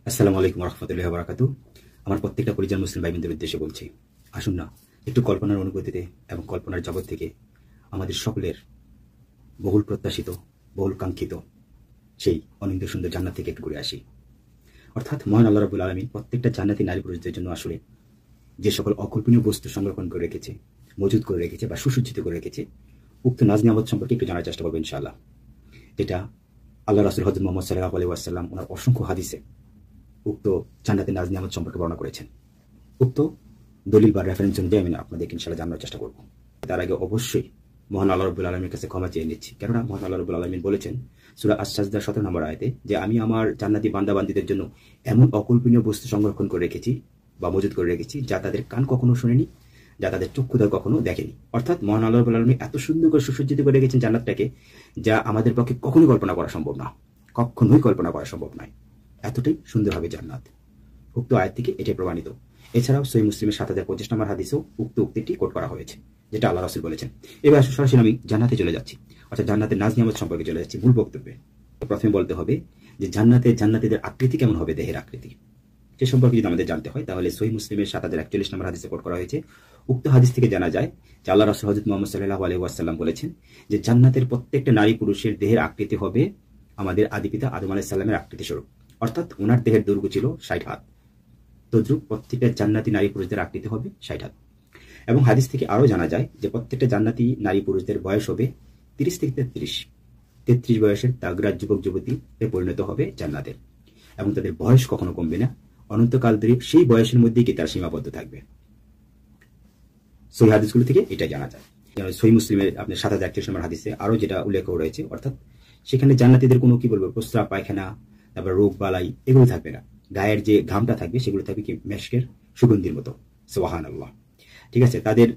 আসসালামু আলাইকুম রহমতুল্লাহ বারাকাতু। আমার প্রত্যেকটা পরিজন মুসলিম ভাই বোনদের উদ্দেশ্যে বলছি, আসুন না একটু কল্পনার অনুভূতিতে এবং কল্পনার জগৎ থেকে আমাদের সকলের বহুল প্রত্যাশিত, বহুল কাঙ্ক্ষিত সেই অনিন্দ সুন্দর জান্নাত থেকে একটু ঘুরে আসি। অর্থাৎ মহান আল্লাহ রাব্বুল আলামিন প্রত্যেকটা জান্নাতি নারী পুরুষদের জন্য আসলে যে সকল অকল্পনীয় বস্তু সংরক্ষণ করে রেখেছে, মজুদ করে রেখেছে বা সুসজ্জিত করে রেখেছে, উক্ত নাজ নিয়ামত সম্পর্কে একটু জানার চেষ্টা করবো ইনশাআল্লাহ। যেটা আল্লাহ রাসূল হযরত মুহাম্মদ সাল্লাল্লাহু আলাইহি ওয়াসাল্লাম ওনার অসংখ্য হাদিসে উক্ত জান্নাতের নাজ নিয়ামত সম্পর্কে বর্ণনা করেছেন। উক্ত দলিল বা রেফারেন্স অনুযায়ী আমি আপনাদেরকে ইনশাআল্লাহ জানার চেষ্টা করব। তার আগে অবশ্যই মহান আল্লাহ রাব্বুল আলামিনের কাছে ক্ষমা চেয়ে নিচ্ছি, কেননা মহান আল্লাহ রাব্বুল আলামিন বলেছেন সূরা আস-সাজদার 17 নম্বর আয়াতে যে আমি আমার জান্নাতি বান্দাবান্দীদের জন্য এমন অকল্পনীয় বস্তু সংরক্ষণ করে রেখেছি বা মজুদ করে রেখেছি যা তাদের কান কখনো শোনেনি, যা তাদের চক্ষুদ্বার কখনো দেখেনি। অর্থাৎ মহান আল্লাহ রাব্বুল আলামিন এত সুন্দর করে সুসজ্জিত করে রেখেছেন জান্নাতটাকে, যা আমাদের পক্ষে কখনোই কল্পনা করা সম্ভব না, কখনোই কল্পনা করা সম্ভব নয়। এতটাই সুন্দর হবে জান্নাত। উক্ত আয়াত থেকে এটাই প্রমাণিত। এছাড়াও সহিহ মুসলিমের 7025 নম্বর হাদিসেও উক্ত উক্তিটি কোট করা হয়েছে, যেটা আল্লাহ রাসূল বলেছেন। এবার সরাসরি আমি জান্নাতে চলে যাচ্ছি, অর্থাৎ জান্নাতের নাজ নিয়ামত সম্পর্কে চলে যাচ্ছি মূল বক্তব্যে। প্রথমে বলতে হবে যে জান্নাতীদের আকৃতি কেমন হবে, দেহের আকৃতি, সে সম্পর্কে যদি আমাদের জানতে হয় তাহলে সহিহ মুসলিমের 7041 নম্বর হাদিসে কোট করা হয়েছে। উক্ত হাদিস থেকে জানা যায় যে আল্লাহ রাসূল হযরত মুহাম্মদ সাল্লাল্লাহু আলাইহি ওয়াসাল্লাম বলেছেন যে জান্নাতের প্রত্যেকটা নারী পুরুষের দেহের আকৃতি হবে আমাদের আদি পিতা আদম আলাইহিস সালামের আকৃতি স্বরূপ। অর্থাৎ ওনার দেহের দৈর্ঘ্য ছিল 60 হাত, তদ্রুপ প্রত্যেকটা জান্নাতি নারী পুরুষদের আকৃতি হবে 60 হাত। এবং হাদিস থেকে আরও জানা যায় যে প্রত্যেকটা জান্নাতি নারী পুরুষদের বয়স হবে 30 থেকে 33 বয়সের তাগড়া যুবক যুবতীতে পরিণত হবে জান্নাতের, এবং তাদের বয়স কখনো কমবে না, অনন্তকাল ধরে সেই বয়সের মধ্যেই কি তারা সীমাবদ্ধ থাকবে। সহিহ হাদিসগুলো থেকে এটা জানা যায়। সহিহ মুসলিমের আপনার 7041 নম্বর হাদিসে আরও যেটা উল্লেখ রয়েছে, অর্থাৎ সেখানে জান্নাতীদের কোনো কি বলবো প্রস্রাব পায়খানা, তারপর রোগ বালাই এগুলো থাকবে না। গায়ের যে ঘামটা থাকবে সেগুলো থাকবে কি মেশকের সুগন্ধির মতো। সুবহানাল্লাহ। ঠিক আছে, তাদের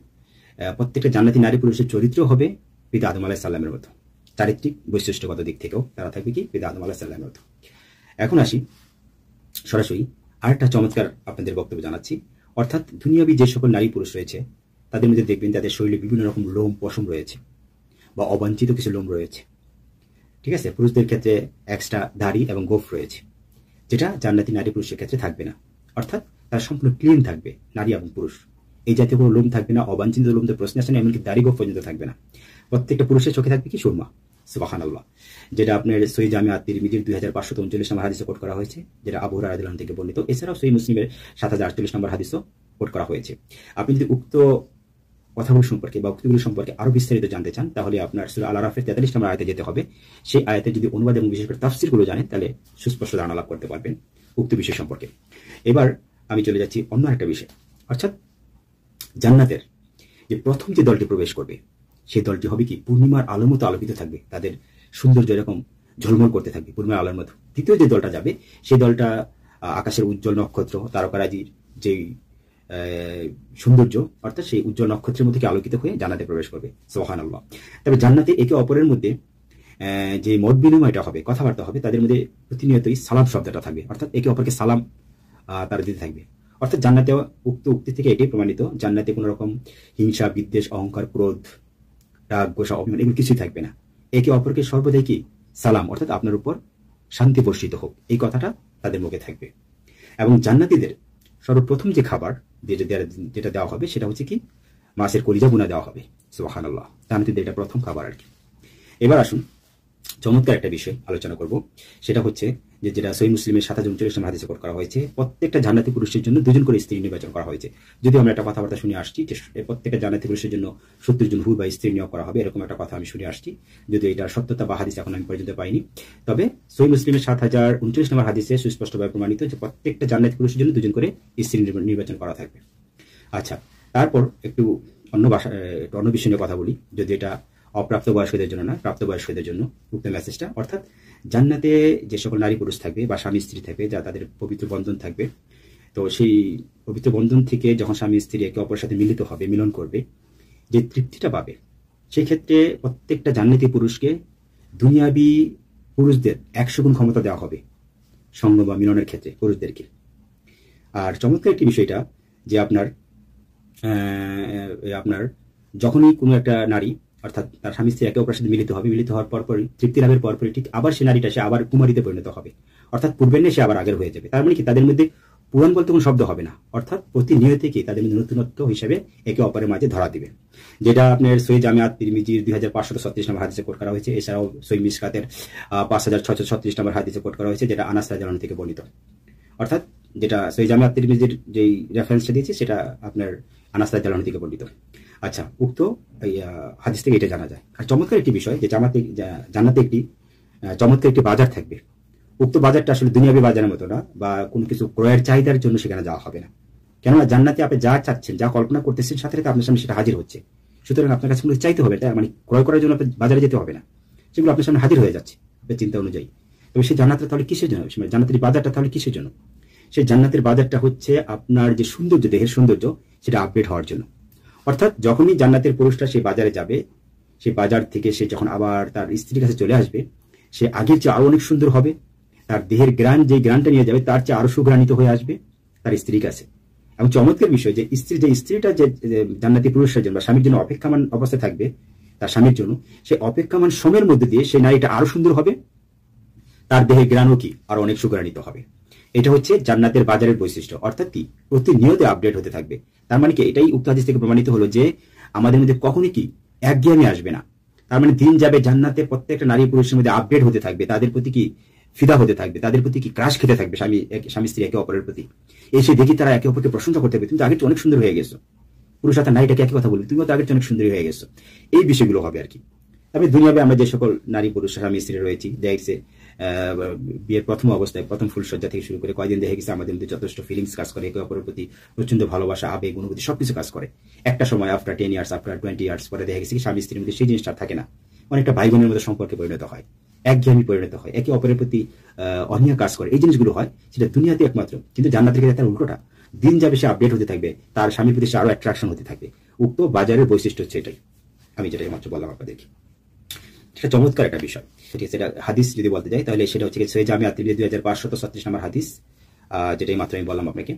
প্রত্যেকটা জান্নাতি নারী পুরুষের চরিত্র হবে পিতা আদম আলাইহিস সালামের মতো, চারিত্রিক বৈশিষ্ট্যগত দিক থেকেও তারা থাকবে কি পিতা আদম আলাইহিস সালামের মতো। এখন আসি সরাসরি আরেকটা চমৎকার আপনাদের বক্তব্য জানাচ্ছি। অর্থাৎ দুনিয়াবী যে সকল নারী পুরুষ রয়েছে তাদের মধ্যে দেখবেন তাদের শরীরে বিভিন্ন রকম লোম পশম রয়েছে বা অবাঞ্ছিত কিছু লোম রয়েছে। ঠিক আছে, পুরুষদের ক্ষেত্রে এক্সট্রা দাড়ি এবং গোঁফ রয়েছে, যেটা জান্নাতি নারী পুরুষের ক্ষেত্রে থাকবে না। অর্থাৎ তারা সম্পূর্ণ ক্লিন থাকবে, নারী এবং পুরুষ। এই জাতীয় কোনো লোম থাকবে না, অবাঞ্ছিত লোম তো প্রশ্ন আসে না, এমনকি দাড়ি গোঁফ পর্যন্ত থাকবে না। প্রত্যেকটা পুরুষের চোখে থাকবে কি সুরমা। সুবহানাল্লাহ। যেটা আপনার সহিহ জামি আত-তিরমিজির 2539 নম্বর হাদিসে কোট করা হয়েছে, যেটা আবু হুরায়রা রাদিয়াল্লাহু আনহু থেকে বর্ণিত। এছাড়াও সহিহ মুসলিমের 7048 নম্বর হাদিসও কোট করা হয়েছে। আপনি যদি উক্ত কথাগুলো সম্পর্কে বা উক্তিগুলো সম্পর্কে আরো বিস্তারিত জানতে চান তাহলে আপনার সূরা আল আরাফের 43 নম্বর আয়াতে যেতে হবে। সেই আয়াতে যদি অনুবাদ এবং বিশেষ করে তাফসীরগুলো জানেন তাহলে সুস্পষ্ট ধারণা লাভ করতে পারবেন উক্ত বিষয় সম্পর্কে। এবার আমি চলে যাচ্ছি অন্য একটা বিষয়, অর্থাৎ জান্নাতের যে প্রথম যে দলটি প্রবেশ করবে সেই দলটি হবে কি পূর্ণিমার আলোর মতো আলোকিত থাকবে, তাদের সৌন্দর্য এরকম ঝলমল করতে থাকবে পূর্ণিমার আলোর মতো। দ্বিতীয় যে দলটা যাবে সেই দলটা আকাশের উজ্জ্বল নক্ষত্র তারকারাজির যেই সৌন্দর্য, অর্থাৎ সেই উজ্জ্বল নক্ষত্রের মধ্যে আলোকিত হয়ে জান্নাতে প্রবেশ করবে। সুবহানাল্লাহ। তবে জান্নাতে একে অপরের মধ্যে যে মত বিনিময়টা হবে, কথাবার্তা হবে, তাদের মধ্যে প্রতিনিয়তই সালাম শব্দটা থাকবে, অর্থাৎ একে অপরকে সালাম তারা দিতে থাকবে। অর্থাৎ জান্নাতে উক্ত উক্তি থেকে এটাই প্রমাণিত, জান্নাতে কোনো রকম হিংসা বিদ্বেষ অহংকার ক্রোধ রাগ গোসা অভিমান এগুলো কিছুই থাকবে না। একে অপরকে সর্বদাই কি সালাম, অর্থাৎ আপনার উপর শান্তি বর্ষিত হোক, এই কথাটা তাদের মুখে থাকবে। এবং জান্নাতীদের সর্বপ্রথম যে খাবার যেটা দেওয়া হবে সেটা হচ্ছে কি মাছের কলিজা ভুনা দেওয়া হবে। সুবহানাল্লাহ। জান্নাতীদের এটা প্রথম খাবার আর কি। এবার আসুন চমৎকার একটা বিষয় আলোচনা করব, সেটা হচ্ছে যে যেটা সহিহ মুসলিমের 7039 নম্বর হাদিসে কোট করা হয়েছে, প্রত্যেকটা জান্নাতি পুরুষের জন্য 2 জন করে স্ত্রী নির্বাচন করা হয়েছে। যদি আমরা একটা কথাবার্তা শুনে আসছি যে প্রত্যেকটা জান্নাতি পুরুষের জন্য 70 জন হুর বা স্ত্রী নিয়োগ করা হবে, এরকম একটা কথা আমি শুনে আসছি, যদি এটা সত্যতা বা হাদিস এখন আমি পর্যন্ত পাইনি। তবে সহিহ মুসলিমের 7039 নম্বর হাদিসে সুস্পষ্টভাবে প্রমাণিত যে প্রত্যেকটা জান্নাতি পুরুষের জন্য 2 জন করে স্ত্রী নির্বাচন করা থাকবে। আচ্ছা, তারপর একটু অন্য বিষয় নিয়ে কথা বলি, যদি এটা অপ্রাপ্তবয়স্কদের জন্য না, প্রাপ্তবয়স্কদের জন্য উক্ত মেসেজটা। অর্থাৎ জান্নাতে যে সকল নারী পুরুষ থাকবে বা স্বামী স্ত্রী থাকবে, যা তাদের পবিত্র বন্ধন থাকবে, তো সেই পবিত্র বন্ধন থেকে যখন স্বামী স্ত্রী একে অপরের সাথে মিলিত হবে, মিলন করবে, যে তৃপ্তিটা পাবে, সেই ক্ষেত্রে প্রত্যেকটা জান্নাতি পুরুষকে দুনিয়াবী পুরুষদের 100 গুণ ক্ষমতা দেওয়া হবে সঙ্গ বা মিলনের ক্ষেত্রে পুরুষদেরকে। আর চমৎকার একটি বিষয়টা যে আপনার যখনই কোনো একটা নারী অর্থাৎ তার স্বামী স্ত্রী একে অপরের সাথে মিলিত হবে, মিলিত হওয়ার পরপরই তৃপ্তি লাভের পরপরই ঠিক আবার সে নারীটা সে আবার কুমারীতে পরিণত হবে, অর্থাৎ পূর্বের নেই সে আবার আগের হয়ে যাবে। তার মানে কি তাদের মধ্যে পুরাণ বলতে কোনো শব্দ হবে না, অর্থাৎ প্রতিনিয়ত কি তাদের মধ্যে নতুনত্ব হিসেবে একে অপরের মাঝে ধরা দিবে। যেটা আপনার সহি জামিয়াত তিরমিজির 2536 নম্বর হাদিসে কোট করা হয়েছে, এছাড়াও সহি মিশকাতের 5636 নম্বর হাদিসে কোট করা হয়েছে, যেটা আনাস রাদিয়াল্লাহু আনহু থেকে বর্ণিত। অর্থাৎ যেটা সহি জামিয়াত তিরমিজির যেই রেফারেন্সটা দিয়েছি সেটা আপনার আনাস রাদিয়াল্লাহু আনহু থেকে বর্ণিত। আচ্ছা, উক্ত হাদিস থেকে এটা জানা যায়। আর চমৎকার একটি বিষয় যে জান্নাতে একটি চমৎকার একটি বাজার থাকবে। উক্ত বাজারটা আসলে দুনিয়াবী বাজারের মতো না, বা কোনো কিছু ক্রয়ের চাহিদার জন্য সেখানে যাওয়া হবে না। কেননা জান্নাতে আপনি যা চাচ্ছেন, যা কল্পনা করতেছেন, সাথে সাথে আপনার সামনে সেটা হাজির হচ্ছে। সুতরাং আপনার কাছে কোনো চাইতে হবে, তাই মানে ক্রয় করার জন্য আপনার বাজারে যেতে হবে না, সেগুলো আপনার সামনে হাজির হয়ে যাচ্ছে আপনার চিন্তা অনুযায়ী। তবে সেই জান্নাতটা তাহলে কিসের জন্য, জান্নাতের বাজারটা তাহলে কিসের জন্য? সেই জান্নাতের বাজারটা হচ্ছে আপনার যে সৌন্দর্য, দেহের সৌন্দর্য, সেটা আপডেট হওয়ার জন্য। অর্থাৎ যখনই জান্নাতের পুরুষটা সেই বাজারে যাবে, সেই বাজার থেকে সে যখন আবার তার স্ত্রীর কাছে চলে আসবে, সে আগের চেয়ে আরো অনেক সুন্দর হবে। তার দেহের গ্রান, যে গ্রানটা নিয়ে যাবে, তার চেয়ে আরো সুগ্রানিত হয়ে আসবে তার স্ত্রীর কাছে। এবং চমৎকার বিষয় যে স্ত্রীটা যে জান্নাতি পুরুষের জন্য বা স্বামীর জন্য অপেক্ষামান অবস্থায় থাকবে, তার স্বামীর জন্য, সেই অপেক্ষামান সময়ের মধ্যে দিয়ে সেই নারীটা আরো সুন্দর হবে, তার দেহের গ্রানও কি আরো অনেক সুগ্রানিত হবে। এটা হচ্ছে জান্নাতের বাজারের বৈশিষ্ট্য। অর্থাৎ কি প্রতিনিয়ত আপডেট হতে থাকবে। তার মানে কি এটাই উক্ত হাদিস থেকে প্রমাণিত হলো যে আমাদের মধ্যে কখনই কি একঘেয়েমি আসবে না। তার মানে দিন যাবে, জান্নাতে প্রত্যেকটা নারী পুরুষের মধ্যে আপডেট হতে থাকবে, তাদের প্রতি কি ফিদা হতে থাকবে, তাদের প্রতি কি ক্রাশ খেতে থাকবে স্বামী স্ত্রী একে অপরের প্রতি। এসে দেখি তারা একে অপরকে প্রশংসা করতে হবে, তুমি তো আগের অনেক সুন্দর হয়ে গেছো। পুরুষ সাথে নারীটাকে একই কথা বলবে, তুমিও তো আগের অনেক সুন্দরী হয়ে গেছো। এই বিষয়গুলো হবে আর কি। তবে দুনিয়াবে আমরা যে সকল নারী পুরুষ স্বামী স্ত্রী রয়েছি, দেখছে বিয়ের প্রথম অবস্থায় প্রথম ফুলসজ্জা থেকে শুরু করে কয়দিন দেখে গেছে আমাদের মধ্যে যথেষ্ট ফিলিংস কাজ করে, একে অপরের প্রতি প্রচন্ড ভালোবাসা, আবেগ, অনুভূতি সবকিছু কাজ করে। একটা সময় আফটার 10 ইয়ার্স, আফটার 20 ইয়ার্স পরে দেখা গেছে কি স্বামী স্ত্রীর মধ্যে সেই জিনিসটা থাকে না, অনেকটা ভাই বোনের মধ্যে সম্পর্কে পরিণত হয়, একঘেয়েমি পরিণত হয়, একে অপরের প্রতি অনীহা কাজ করে। এই জিনিসগুলো হয় সেটা দুনিয়াতে একমাত্র, কিন্তু জান্নাতের ক্ষেত্রে তার উল্টোটা। দিন যাবে সে আপডেট হতে থাকবে, তার স্বামীর প্রতি সে আরো অ্যাট্রাকশন হতে থাকবে। উক্ত বাজারের বৈশিষ্ট্য হচ্ছে এটাই, আমি যেটা মাত্র বললাম আপনাদেরকে। সেটা চমৎকার একটা বিষয়। ঠিক আছে, সেটা হাদিস যদি বলতে যাই তাহলে সেটা হচ্ছে সহিহ জামিআত তিরমিজি 2536 নম্বর হাদিস, যেটাই মাত্র আমি বললাম আপনাকে,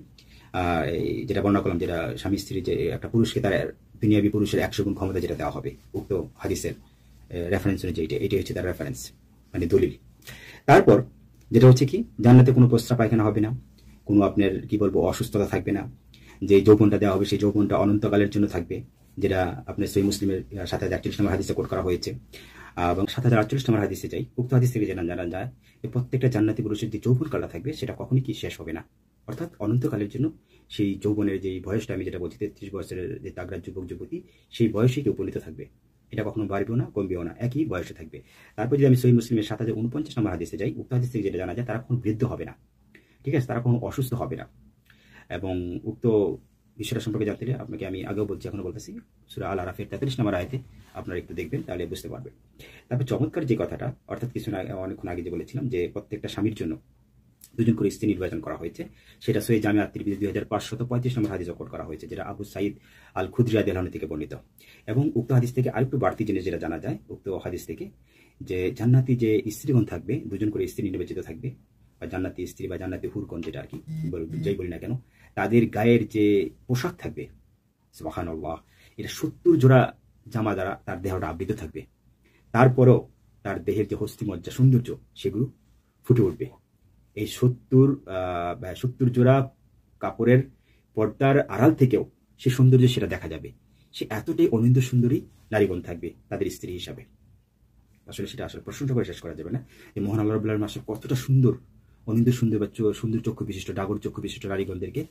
যেটা বর্ণনা করলাম, যেটা স্বামী স্ত্রী যে একটা পুরুষকে তার দুনিয়াবী পুরুষের 100 গুণ ক্ষমতা যেটা দেওয়া হবে, উক্ত হাদিসের রেফারেন্স অনুযায়ী এটাই হচ্ছে তার রেফারেন্স, মানে দলিল। তারপর যেটা হচ্ছে কি জান্নাতে কোনো প্রস্রাব পায়খানা হবে না, কোনো আপনার কি বলবো অসুস্থতা থাকবে না। যে যৌবনটা দেওয়া হবে সেই যৌবনটা অনন্তকালের জন্য থাকবে, যেটা আপনার সহিহ মুসলিমের 7048 নম্বর হাদিসে কোট করা হয়েছে। এবং 7048 নম্বর হাদিসে যাই, উক্ত হাদিস থেকে যেটা জানা যায় যে প্রত্যেকটা জান্নাতি পুরুষের যে যৌবনকালটা থাকবে সেটা কখনই কি শেষ হবে না, অর্থাৎ অনন্তকালের জন্য সেই যৌবনের যে বয়সটা আমি যেটা বলছি 33 বছরের যে তাগড়া যুবক যুবতী, সেই বয়সে কেউ উপনীত থাকবে। এটা কখনো বাড়বেও না, কমবেও না, একই বয়সে থাকবে। তারপর যদি আমি সহিহ মুসলিমের 7049 নম্বর হাদিসে যাই, উক্ত হাদিস থেকে যেটা জানা যায় তারা কখনো বৃদ্ধ হবে না, ঠিক আছে, তারা কোনো অসুস্থ হবে না। এবং উক্ত বিষয়টা সম্পর্কে জানতে হলে আপনাকে আমি আগেও বলছি, এখনো বলতেছি, সূরা আল আরাফের 43 নম্বর আয়াতে আপনারা একটু দেখবেন, তাহলে বুঝতে পারবেন। তারপর চমৎকার যে কথাটা, অর্থাৎ অনেকক্ষণ আগে যে বলেছিলাম যে প্রত্যেকটা স্বামীর জন্য দুজন করে স্ত্রী নির্বাচন করা হয়েছে, সেটা সহিহ জামিআত তিরমিজি 2535 নম্বর হাদিসে কোট করা হয়েছে, যেটা আবু সাঈদ আল খুদরি রাদিয়াল্লাহু আনহু থেকে বর্ণিত। এবং উক্ত হাদিস থেকে আরেকটু বাড়তি জিনিস যেটা জানা যায় উক্ত হাদিস থেকে, যে জান্নাতি যে স্ত্রীগণ থাকবে, দুজন করে স্ত্রী নির্বাচিত থাকবে, বা জান্নাতি স্ত্রী বা জান্নাতি হুরগণ যেটা আর কি যাই বলি না কেন, তাদের গায়ের যে পোশাক থাকবে, সুবহানাল্লাহ, এটা 70 জোড়া জামা দ্বারা তার দেহটা আবৃত থাকবে। তারপরও তার দেহের যে হস্তিমজ্জা, সৌন্দর্য, সেগুলো ফুটে উঠবে। এই 70 জোড়া কাপড়ের পর্দার আড়াল থেকেও সে সৌন্দর্য সেটা দেখা যাবে। সে এতটাই অনিন্দ সুন্দরী নারীগণ থাকবে তাদের স্ত্রী হিসাবে। আসলে সেটা আসলে প্রশংসা করে শেষ করা যাবে না, এই মহান আল্লাহ রাব্বুল আলামিন আসলে কতটা সুন্দর, অনিন্দ সুন্দর বা সুন্দর চক্ষু বিশিষ্ট, ডাগর চক্ষু বিশিষ্ট নারীগণদেরকে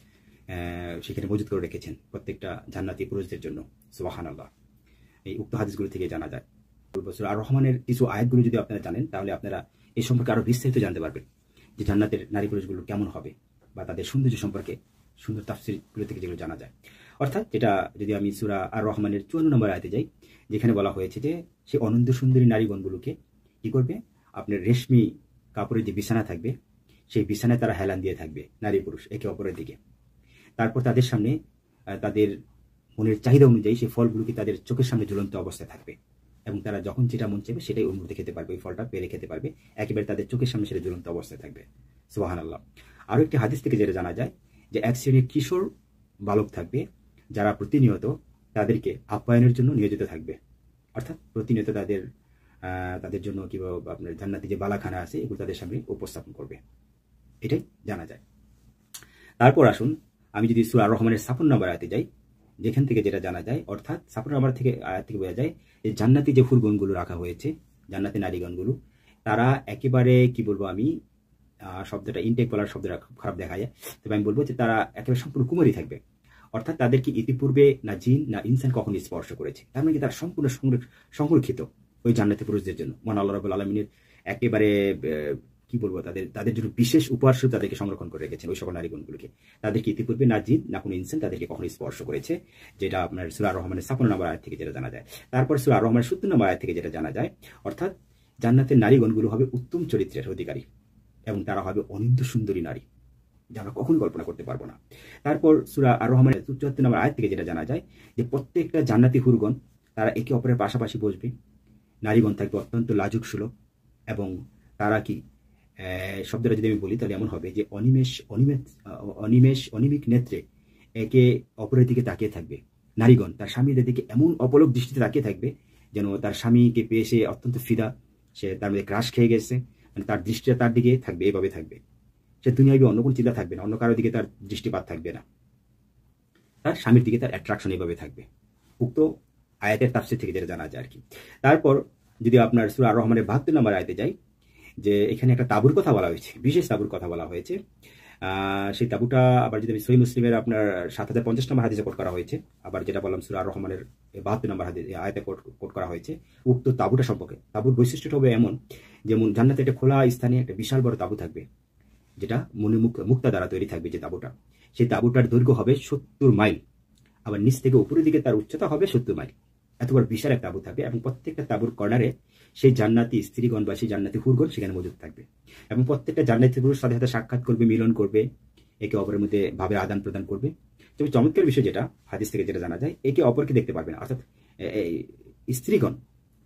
সেখানে মজুদ করে রেখেছেন প্রত্যেকটা জান্নাতি পুরুষদের জন্য। সুবহানাল্লাহ, এই উক্ত হাদিসগুলো থেকে জানা যায়। সূরা আর রহমানের কিছু আয়াতগুলো যদি আপনারা জানেন তাহলে আপনারা এই সম্পর্কে আরো বিস্তারিত জানতে পারবেন, যে জান্নাতের নারী পুরুষগুলো কেমন হবে, বা তাদের সৌন্দর্য সম্পর্কে সুন্দর তাফসীরগুলো থেকে যেগুলো জানা যায়। অর্থাৎ যেটা যদি আমি সূরা আর রহমানের 54 নম্বর আয়াতে যাই, যেখানে বলা হয়েছে যে সে অনন্ত সুন্দরী নারীগণগুলোকে কি করবে, আপনার রেশমি কাপড়ের যে বিছানা থাকবে, সেই বিছানায় তারা হেলান দিয়ে থাকবে নারী পুরুষ একে অপরের দিকে। তারপর তাদের সামনে তাদের মনের চাহিদা অনুযায়ী সেই ফলগুলোকে তাদের চোখের সামনে ঝুলন্ত অবস্থায় থাকবে, এবং তারা যখন যেটা মন চাইবে সেটাই ওই মুহূর্তে খেতে পারবে, ওই ফলটা পেরে খেতে পারবে, একেবারে তাদের চোখের সামনে সেটা ঝুলন্ত অবস্থায় থাকবে। সুবহানাল্লাহ। আরো একটি হাদিস থেকে যেটা জানা যায় যে এক শ্রেণীর কিশোর বালক থাকবে যারা প্রতিনিয়ত তাদেরকে আপ্যায়নের জন্য নিয়োজিত থাকবে, অর্থাৎ প্রতিনিয়ত তাদের জন্য কিভাবে আপনার জান্নাতি যে বালাখানা আছে এগুলো তাদের সামনে উপস্থাপন করবে, এটাই জানা যায়। তারপর আসুন আমি যদি সূরা আর-রহমানের 56 নম্বর আয়াতে যাই, যেখান থেকে যেটা জানা যায়, অর্থাৎ 56 নম্বর থেকে আয়াত থেকে বোঝা যায় যে জান্নাতি যে হুরগণগুলো রাখা হয়েছে, জান্নাতি নারীগণগুলো, তারা একেবারে কি বলবো আমি, শব্দটা ইনটেক বলার শব্দটা খুব খারাপ দেখা যায়, তবে আমি বলবো যে তারা একেবারে সম্পূর্ণ কুমারী থাকবে। অর্থাৎ তাদেরকে ইতিপূর্বে না জিন না ইনসান কখনো স্পর্শ করেছে, তার মানে কি তারা সম্পূর্ণ সংরক্ষিত ওই জান্নাতি পুরুষদের জন্য। মহান আল্লাহ রাব্বুল আলামিনের একেবারে কি বলবো, তাদের জন্য বিশেষ উপহার স্বরূপ তাদেরকে সংরক্ষণ করে রেখেছেন ওই সকল নারীগণগুলোকে। তাদেরকে ইতিপূর্বে না জিন না কোনো ইনসান তাদেরকে কখনো স্পর্শ করেছে, যেটা আপনার সূরা আর-রহমানের 56 নম্বর আয়াত থেকে যেটা জানা যায়। তারপর সূরা আর-রহমানের 70 নম্বর আয়াত থেকে যেটা জানা যায়, অর্থাৎ জান্নাতের নারীগণগুলো হবে উত্তম চরিত্রের অধিকারী এবং তারা হবে অনিন্দ্য সুন্দরী নারী, যা আমরা কখনো কল্পনা করতে পারবো না। তারপর সূরা আর-রহমানের 74 নম্বর আয়াত থেকে যেটা জানা যায় যে প্রত্যেকটা জান্নাতি হুরগণ তারা একে অপরের পাশাপাশি বসবে, নারীগণ থাকবে অত্যন্ত লাজুক সুলভ, এবং তারা কি শব্দটা যদি আমি বলি তাহলে এমন হবে যে অনিমিক নেত্রে একে অপরের দিকে তাকিয়ে থাকবে। নারীগণ তার স্বামীদের দিকে এমন অপলক দৃষ্টিতে তাকিয়ে থাকবে যেন তার স্বামীকে পেয়ে সে অত্যন্ত ফিদা, সে তার মধ্যে ক্রাশ খেয়ে গেছে, মানে তার দৃষ্টিটা তার দিকে থাকবে, এভাবে থাকবে। সে দুনিয়াবি অন্য কোনো চিন্তা থাকবে না, অন্য কারোর দিকে তার দৃষ্টিপাত থাকবে না, তার স্বামীর দিকে তার অ্যাট্রাকশন এভাবে থাকবে। উক্ত আয়াতের তাফসীর থেকে যেটা জানা যায় আর কি। তারপর যদি আপনার সূরা আর-রহমানের 72 নম্বর আয়াতে যাই, যে এখানে একটা তাঁবুর কথা বলা হয়েছে, বিশেষ তাঁবুর কথা বলা হয়েছে। সেই তাঁবুটা আবার যদি আমি সহিহ মুসলিমের আপনার 7050 নম্বর হাদিসে কোট করা হয়েছে, আবার যেটা বললাম সূরা আর-রহমানের 72 নম্বর আয়াতে কোট করা হয়েছে উক্ত তাঁবুটা সম্পর্কে। তাঁবুর বৈশিষ্ট্যটা হবে এমন, যেমন জান্নাতে একটা খোলা স্থানে একটা বিশাল বড় তাঁবু থাকবে, যেটা মুক্তা দ্বারা তৈরি থাকবে যে তাঁবুটা। সেই তাঁবুটার দৈর্ঘ্য হবে 70 মাইল, আবার নিচ থেকে উপরের দিকে তার উচ্চতা হবে 70 মাইল। এত বড় বিশাল এক তাঁবু থাকবে, এবং প্রত্যেকটা তাঁবুর কর্নারে সেই জান্নাতি স্ত্রীগণ বা সেই জান্নাতি হুরগণ সেখানে মজুদ থাকবে, এবং প্রত্যেকটা জান্নাতি পুরুষ সাথে সাথে সাক্ষাৎ করবে, মিলন করবে, একে অপরের মধ্যে ভাবের আদান প্রদান করবে। তবে চমৎকার বিষয় যেটা হাদিস থেকে যেটা জানা যায়, একে অপরকে দেখতে পারবে না, অর্থাৎ স্ত্রীগণ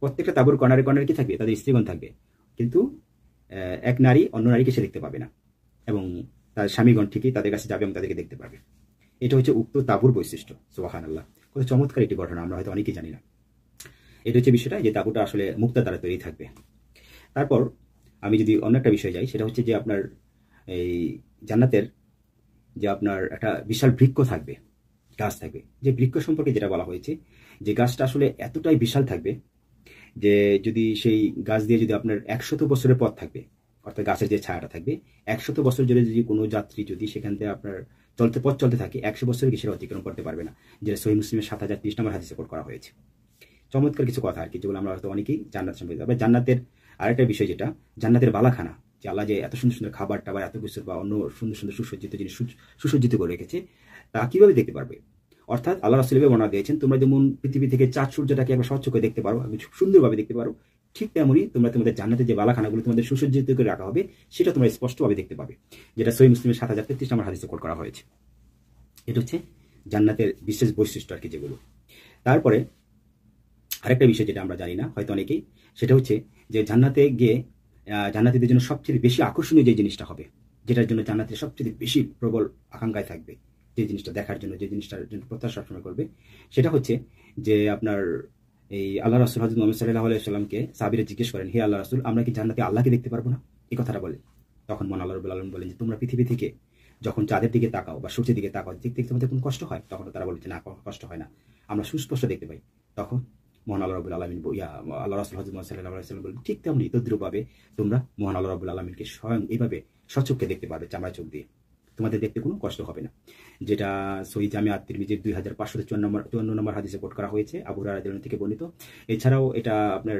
প্রত্যেকটা তাঁবুর কর্নারে কর্নারে কি থাকবে, তাদের স্ত্রীগণ থাকবে, কিন্তু এক নারী অন্য নারীকে সে দেখতে পাবে না, এবং তার স্বামীগণ ঠিকই তাদের কাছে যাবে এবং তাদেরকে দেখতে পারবে। এটা হচ্ছে উক্ত তাঁবুর বৈশিষ্ট্য। সুবহানাল্লাহ, কত চমৎকার একটি ঘটনা, আমরা হয়তো অনেকেই জানি না। এটা হচ্ছে বিষয়টা, যে তাঁবুটা আসলে মুক্তা দ্বারা তৈরি থাকবে। তারপর আমি যদি অন্য একটা বিষয় যাই, সেটা হচ্ছে যে আপনার এই জান্নাতের যে আপনার একটা বিশাল বৃক্ষ থাকবে, গাছ থাকবে, যে বৃক্ষ সম্পর্কে যেটা বলা হয়েছে যে গাছটা আসলে এতটাই বিশাল থাকবে যে যদি সেই গাছ দিয়ে যদি আপনার 100 বছরের পথ থাকবে, অর্থাৎ গাছের যে ছায়াটা থাকবে 100 বছর ধরে যদি কোনো যাত্রী যদি সেখান থেকে আপনার পথ চলতে থাকে, 100 বছরের কি সেটা অতিক্রম করতে পারবে না, যেটা সহিহ মুসলিমের 7030 নম্বর হাদিসে কোট করা হয়েছে। চমৎকার কিছু কথা আর কি, যেগুলো আমরা হয়তো অনেকেই জান্নাত সম্পর্কে। তবে জান্নাতের আরেকটা বিষয় যেটা, জান্নাতের বালাখানা, যে আল্লাহ যে এত সুন্দর সুন্দর খাবার টাবার, এত কিছু বা অন্য সুন্দর সুন্দর সুসজ্জিত জিনিস সুসজ্জিত করে রেখেছে, তা কিভাবে দেখতে পারবে? অর্থাৎ আল্লাহ রাসূল বর্ণনা দিয়েছেন, তোমরা যেমন পৃথিবী থেকে চাঁদ সূর্যটাকে একবার স্বচ্ছ করে দেখতে পারো, সুন্দরভাবে দেখতে পারো, ঠিক তেমনই তোমরা তোমাদের জান্নাতের যে বালাখানাগুলো তোমাদের সুসজ্জিত করে রাখা হবে, সেটা তোমরা স্পষ্টভাবে দেখতে পাবে, যেটা সহিহ মুসলিমের 7033 নম্বর হাদিসে কোট করা হয়েছে। এটা হচ্ছে জান্নাতের বিশেষ বৈশিষ্ট্য আর কি যেগুলো। তারপরে আরেকটা বিষয় যেটা আমরা জানি না হয়তো অনেকেই, সেটা হচ্ছে যে জান্নাতে গিয়ে জান্নাতীদের জন্য সবচেয়ে বেশি আকর্ষণীয় যে জিনিসটা হবে, যেটার জন্য জান্নাতের সবচেয়ে বেশি প্রবল আকাঙ্ক্ষায় থাকবে, যে জিনিসটা দেখার জন্য, যে জিনিসটার জন্য প্রত্যাশা সবসময় করবে, সেটা হচ্ছে যে আপনার এই আল্লাহ রাসূল হযরত মুহাম্মদ সাল্লাল্লাহু আলাইহি ওয়াসাল্লামকে সাহাবীরা জিজ্ঞেস করেন, হে আল্লাহ রাসূল, আমরা কি জান্নাতে আল্লাহকে দেখতে পারবো না? এই কথাটা বলে তখন মহান আল্লাহ রাব্বুল আলামিন বলেন যে তোমরা পৃথিবী থেকে যখন চাঁদের দিকে তাকাও বা সূর্যের দিকে তাকাও, দেখতে তোমাদের কোনো কষ্ট হয়? তখন তারা বলছে না, কষ্ট হয় না, আমরা সুস্পষ্ট দেখতে পাই। তখন মহান আল্লাহ রাব্বুল আলামিন আল্লাহ রাসূল হযরত মুহাম্মদ সাল্লাল্লাহু আলাইহি ওয়াসাল্লাম বলেন, ঠিক তেমনি তদ্রূপভাবে তোমরা মহান আল্লাহ রাব্বুল আলামিনকে স্বয়ং এইভাবে সচক্ষে দেখতে পারবে, চামড়া চোখ দিয়ে, তোমাদের দেখতে কোনো কষ্ট হবে না। যেটা সহিহ জামি আত-তিরমিজির 2554 নম্বর হাদিসে কোট করা হয়েছে, আবু হুরায়রা রাদিয়াল্লাহু থেকে বর্ণিত। এছাড়াও এটা আপনার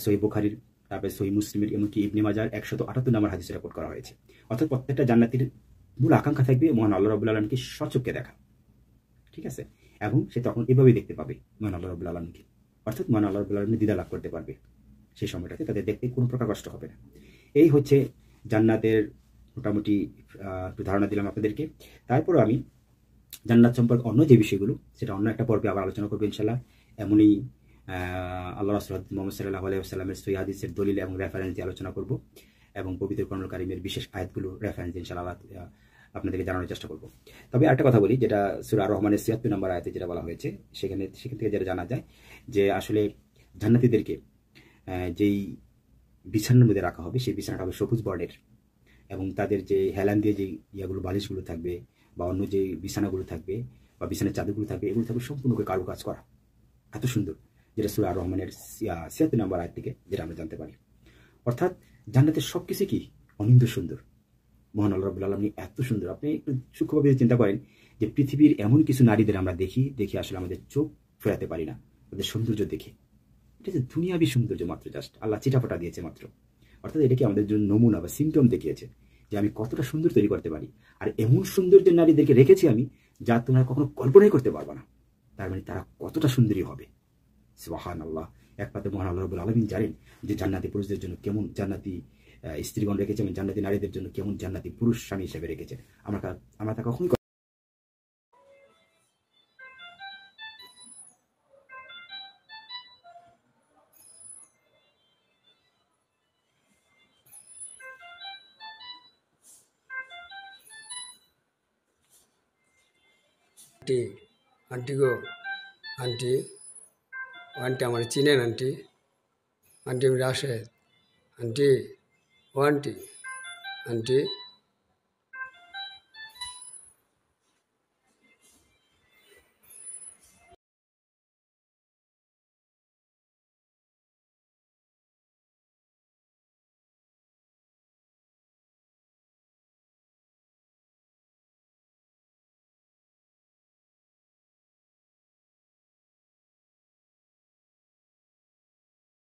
সহিহ বুখারীর, তারপরে সহিহ মুসলিমের, এমনকি ইবনে মাজার 178 নম্বর হাদিসে কোট করা হয়েছে। অর্থাৎ প্রত্যেকটা জান্নাতীর মূল আকাঙ্ক্ষা থাকবে মহান আল্লাহ রাব্বুল আলামিনকে সচক্ষে দেখা, ঠিক আছে? এবং সে তখন এভাবেই দেখতে পাবে মহান আল্লাহ রাব্বুল আলামিনকে, অর্থাৎ মহান আল্লাহ রাব্বুল আলামিন দ্বিধা লাভ করতে পারবে সেই সময়টাতে, তাদের দেখতে কোনো প্রকার কষ্ট হবে না। এই হচ্ছে জান্নাতের মোটামুটি ধারণা দিলাম আপনাদেরকে। তারপর আমি জান্নাত সম্পর্কে অন্য যে বিষয়গুলো, সেটা অন্য একটা পর্বে আবার আলোচনা করবো ইনশাল্লাহ। এমনই আল্লাহ রাসূল মুহাম্মদ সাল্লাল্লাহু আলাইহি ওয়াসাল্লামের সহিহ হাদিসের দলিল এবং রেফারেন্স দিয়ে আলোচনা করব, এবং পবিত্র কোরআনুল কারীমের বিশেষ আয়াতগুলো রেফারেন্স ইনশাআল্লাহ আপনাদেরকে জানানোর চেষ্টা করব। তবে একটা কথা বলি, যেটা সূরা আর-রহমানের ৭৬ নম্বর আয়াতে যেটা বলা হয়েছে, সেখান থেকে যেটা জানা যায় যে আসলে জান্নাতীদেরকে যেই বিছানার মধ্যে রাখা হবে সেই বিছানাটা হবে সবুজ বর্ণের, এবং তাদের যে হেলান দিয়ে যে ইয়াগুলো বালিশগুলো থাকবে বা অন্য যে বিছানাগুলো থাকবে বা বিছানার চাদরগুলো থাকবে, এগুলো থাকবে সম্পূর্ণ কারুকাজ করা, এত সুন্দর, যেটা সূরা আর রহমানের ৭৬ নম্বর আয়াত থেকে যেটা আমরা জানতে পারি। অর্থাৎ জান্নাতের সবকিছু কি অনিন্দ সুন্দর। মহান আল্লাহ রাব্বুল আলামিন এত সুন্দর। আপনি একটু সূক্ষ্মভাবে চিন্তা করেন যে পৃথিবীর এমন কিছু নারীদের আমরা দেখি আসলে আমাদের চোখ ফেরাতে পারি না তাদের সৌন্দর্য দেখে। এটা যে দুনিয়াবি সৌন্দর্য মাত্র, জাস্ট আল্লাহ চিটাফাটা দিয়েছে মাত্র। অর্থাৎ এটাকে আমাদের জন্য নমুনা বা সিমটম দেখিয়েছে যে আমি কতটা সুন্দর তৈরি করতে পারি, আর এমন সৌন্দর্যের নারীদেরকে রেখেছি আমি যা তোমরা কখনো কল্পনাই করতে পারবে না। তার মানে তারা কতটা সুন্দরী হবে। সুবহানাল্লাহ। একমাত্র মহান আল্লাহ রাব্বুল আলামিন জানেন যে জান্নাতি পুরুষদের জন্য কেমন জান্নাতি স্ত্রীগণ রেখেছে এবং জান্নাতি নারীদের জন্য কেমন জান্নাতি পুরুষ স্বামী হিসেবে রেখেছে। আমরা তা কখনোই আন্টি, আন্টি গো, আন্টি, আন্টি আমার চিনেন আন্টি? আন্টি আমি রাশেদ। আন্টি, ও আন্টি, আন্টি